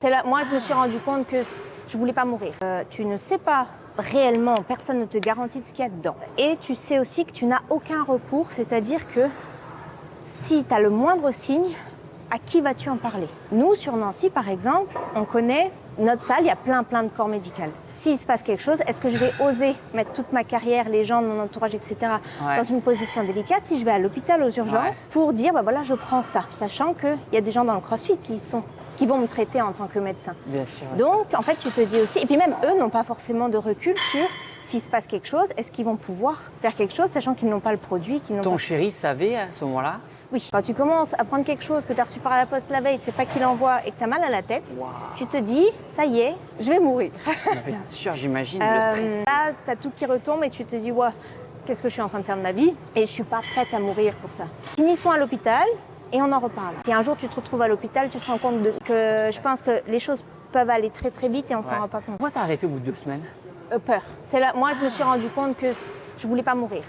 Moi, je me suis rendu compte que je voulais pas mourir. Tu ne sais pas réellement, personne ne te garantit de ce qu'il y a dedans. Et tu sais aussi que tu n'as aucun recours, c'est-à-dire que si tu as le moindre signe, à qui vas-tu en parler? Nous, sur Nancy, par exemple, on connaît notre salle, il y a plein de corps médicaux. S'il se passe quelque chose, est-ce que je vais oser mettre toute ma carrière, les gens de mon entourage, etc., dans une position délicate si je vais à l'hôpital aux urgences pour dire, bah voilà, je prends ça, sachant qu'il y a des gens dans le CrossFit qui vont me traiter en tant que médecin. Bien sûr. Donc, en fait, tu te dis aussi, et puis même eux n'ont pas forcément de recul sur s'il se passe quelque chose, est-ce qu'ils vont pouvoir faire quelque chose, sachant qu'ils n'ont pas le produit, qu'ils n'ont Ton pas... chéri savait à ce moment-là? Oui, quand tu commences à prendre quelque chose que tu as reçu par la poste la veille, tu sais pas qui l'envoie et que tu as mal à la tête, tu te dis, ça y est, je vais mourir. Bien sûr, j'imagine, le stress. Là, tu as tout qui retombe et tu te dis, ouais, qu'est-ce que je suis en train de faire de ma vie? Et je suis pas prête à mourir pour ça. Finissons à l'hôpital et on en reparle. Si un jour tu te retrouves à l'hopital, tu te rends compte de ce que je pense que les choses peuvent aller très vite et on s'en rend pas compte. Pourquoi t'as arrêté au bout de 2 semaines? Peur. Moi, je me suis rendu compte que je voulais pas mourir.